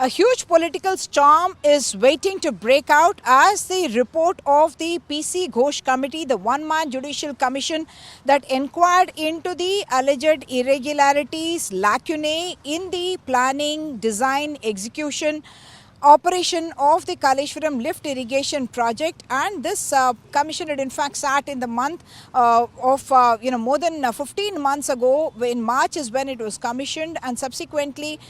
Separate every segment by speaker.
Speaker 1: A huge political storm is waiting to break out as the report of the PC Ghosh Committee, the one-man judicial commission that inquired into the alleged irregularities, lacunae in the planning, design, execution, operation of the Kaleshwaram lift irrigation project, and this commission had in fact sat in the month of more than 15 months ago. In March is when it was commissioned, and subsequently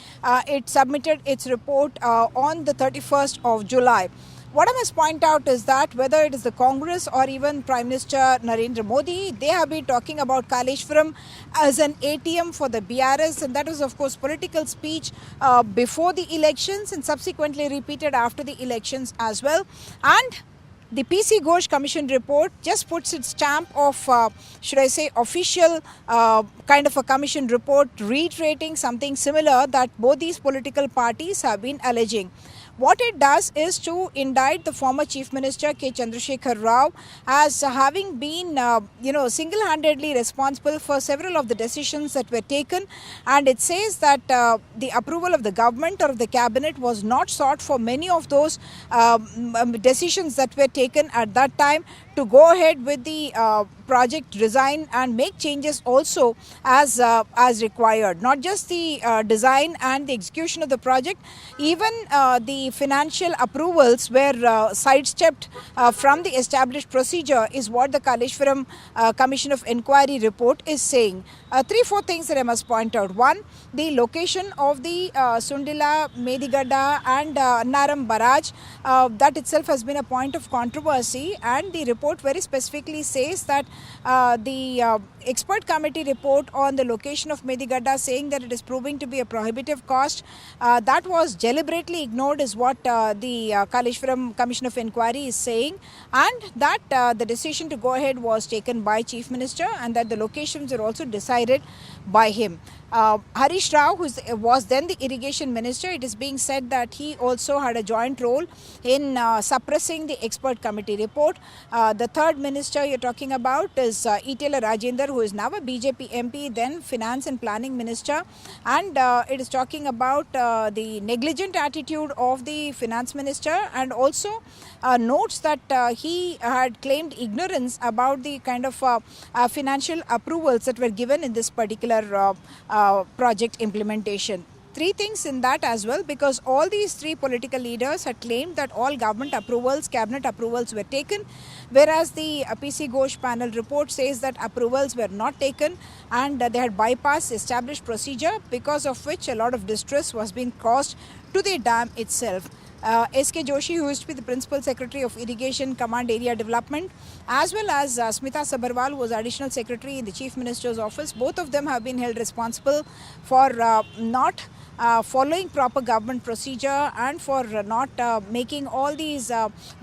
Speaker 1: it submitted its report on the 31st of July. What I must point out is that whether it is the Congress or even Prime Minister Narendra Modi, they have been talking about Kaleshwaram as an ATM for the BRS, and that was of course political speech before the elections and subsequently repeated after the elections as well. And the PC Ghosh Commission report just puts its stamp of, should I say, official kind of a commission report reiterating something similar that both these political parties have been alleging. What it does is to indict the former Chief Minister K. Chandrashekar Rao as having been, single-handedly responsible for several of the decisions that were taken, and it says that the approval of the government or of the cabinet was not sought for many of those decisions that were taken at that time to go ahead with the project design and make changes also as required. Not just the design and the execution of the project, even the financial approvals were sidestepped from the established procedure is what the Kaleshwaram Commission of Inquiry report is saying. 3-4 things that I must point out. One, the location of the Sundilla, Medigadda and Annaram barrage, that itself has been a point of controversy, and the report very specifically says that the expert committee report on the location of Medigadda saying that it is proving to be a prohibitive cost, that was deliberately ignored is what the Kaleshwaram Commission of Inquiry is saying, and that the decision to go ahead was taken by Chief Minister and that the locations are also decided by him. Harish Rao, who was then the Irrigation Minister, it is being said that he also had a joint role in suppressing the expert committee report. The third minister you're talking about is Eatala Rajender, who is now a BJP MP, then Finance and Planning Minister, and it is talking about the negligent attitude of the Finance Minister, and also notes that he had claimed ignorance about the kind of financial approvals that were given in this particular project implementation. 3 things in that as well, because all these 3 political leaders had claimed that all government approvals, cabinet approvals were taken, whereas the PC Ghosh panel report says that approvals were not taken and they had bypassed established procedure, because of which a lot of distress was being caused to the dam itself. S.K. Joshi, who used to be the Principal Secretary of Irrigation Command Area Development, as well as Smita Sabharwal, who was Additional Secretary in the Chief Minister's Office, both of them have been held responsible for not following proper government procedure and for not making all these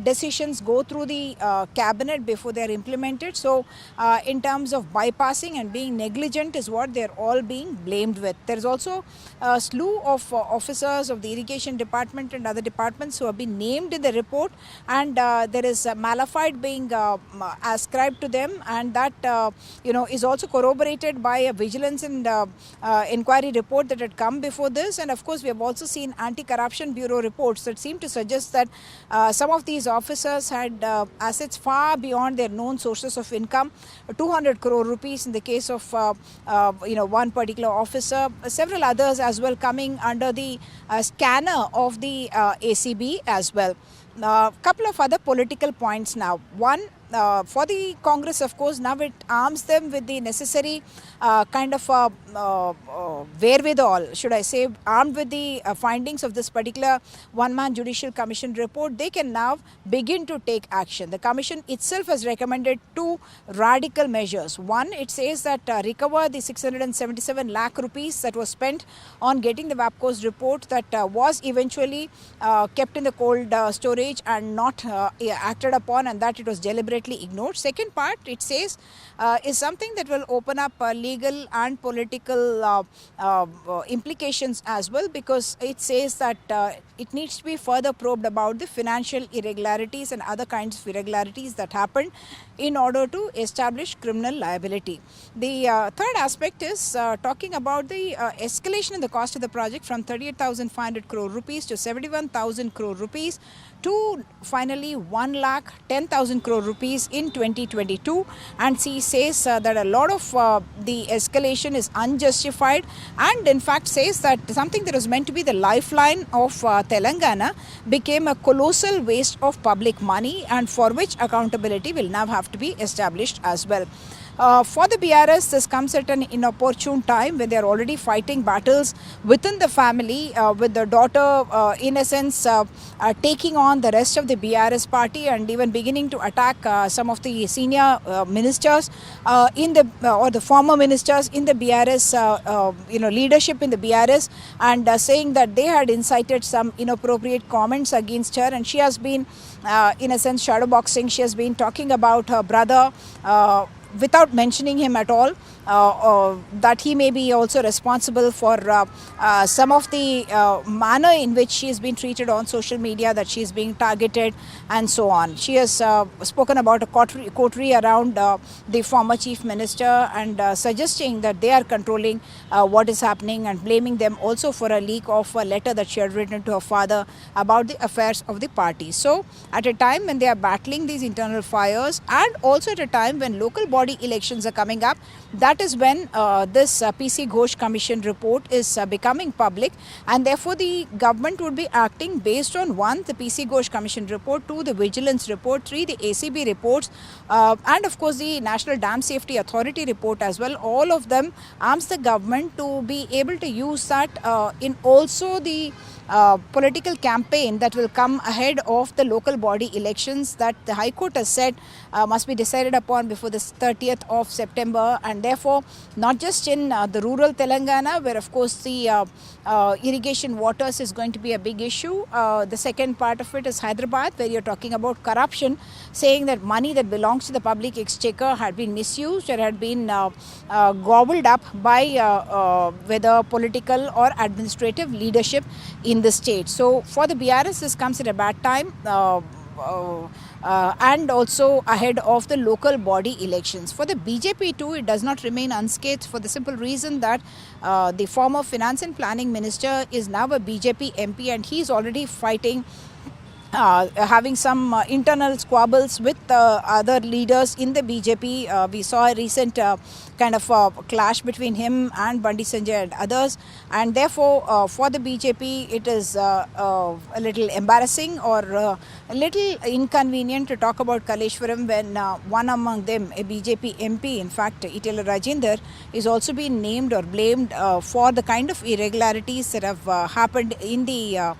Speaker 1: decisions go through the cabinet before they are implemented. So in terms of bypassing and being negligent is what they are all being blamed with. There is also a slew of officers of the Irrigation Department and other departments who have been named in the report, and there is malafide being ascribed to them, and that is also corroborated by a vigilance and inquiry report that had come before this. And of course, we have also seen Anti-Corruption Bureau reports that seem to suggest that some of these officers had assets far beyond their known sources of income. 200 crore rupees in the case of one particular officer, several others as well coming under the scanner of the ACB as well. Couple of other political points now. One, for the Congress, of course, now it arms them with the necessary kind of wherewithal, should I say, armed with the findings of this particular one-man judicial commission report. They can now begin to take action. The commission itself has recommended 2 radical measures. One, it says that recover the 677 lakh rupees that was spent on getting the WAPCO's report that was eventually kept in the cold storage and not acted upon, and that it was deliberate deliberately ignored. Second part, it says, is something that will open up legal and political implications as well, because it says that it needs to be further probed about the financial irregularities and other kinds of irregularities that happened in order to establish criminal liability. The third aspect is talking about the escalation in the cost of the project from 38,500 crore rupees to 71,000 crore rupees to finally 1,10,000 crore rupees in 2022. And she says that a lot of the escalation is unjustified, and in fact says that something that was meant to be the lifeline of Telangana became a colossal waste of public money, and for which accountability will now have to be established as well. For the BRS, this comes at an inopportune time when they are already fighting battles within the family, with the daughter in a sense taking on the rest of the BRS party and even beginning to attack some of the senior ministers in the or the former ministers in the BRS, leadership in the BRS, and saying that they had incited some inappropriate comments against her, and she has been in a sense shadowboxing. She has been talking about her brother without mentioning him at all, that he may be also responsible for some of the manner in which she has been treated on social media, that she is being targeted and so on. She has spoken about a coterie around the former chief minister, and suggesting that they are controlling what is happening, and blaming them also for a leak of a letter that she had written to her father about the affairs of the party. So at a time when they are battling these internal fires, and also at a time when local body elections are coming up, that is when this PC Ghosh Commission report is becoming public, and therefore the government would be acting based on 1, the PC Ghosh Commission report, 2, the vigilance report, 3, the ACB reports, and of course the National Dam Safety Authority report as well. All of them arms the government to be able to use that in also the political campaign that will come ahead of the local body elections that the High Court has said must be decided upon before the 30th of September, and therefore not just in the rural Telangana, where of course the irrigation waters is going to be a big issue. The second part of it is Hyderabad, where you're talking about corruption, saying that money that belongs to the public exchequer had been misused or had been gobbled up by whether political or administrative leadership in the state. So for the BRS, this comes at a bad time, and also ahead of the local body elections. For the BJP too, it does not remain unscathed, for the simple reason that the former finance and planning minister is now a BJP MP, and he is already fighting having some internal squabbles with other leaders in the BJP. We saw a recent kind of clash between him and Bandi Sanjay and others, and therefore for the BJP it is a little embarrassing or a little inconvenient to talk about Kaleshwaram when one among them, a BJP MP, in fact Eatala Rajender, is also being named or blamed for the kind of irregularities that have happened in the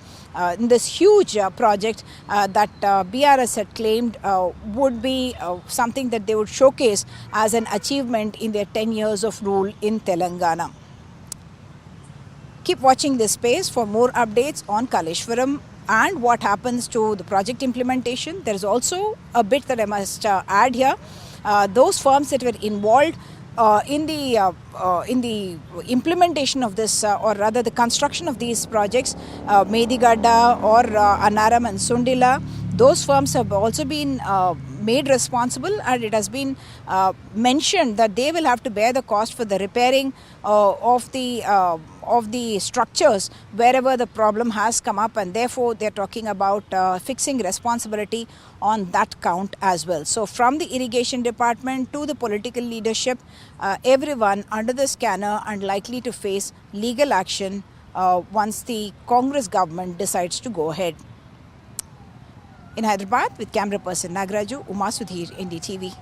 Speaker 1: in this huge project that BRS had claimed would be something that they would showcase as an achievement in their 10 years of rule in Telangana. Keep watching this space for more updates on Kaleshwaram and what happens to the project implementation. There is also a bit that I must add here. Those firms that were involved in the implementation of this, or rather the construction of these projects, Medigadda or Annaram and Sundilla, those firms have also been made responsible, and it has been mentioned that they will have to bear the cost for the repairing of the structures wherever the problem has come up, and therefore they are talking about fixing responsibility on that count as well. So from the irrigation department to the political leadership, everyone under the scanner and likely to face legal action once the Congress government decides to go ahead. In Hyderabad, with camera person Nagraju, Sudhir, NDTV.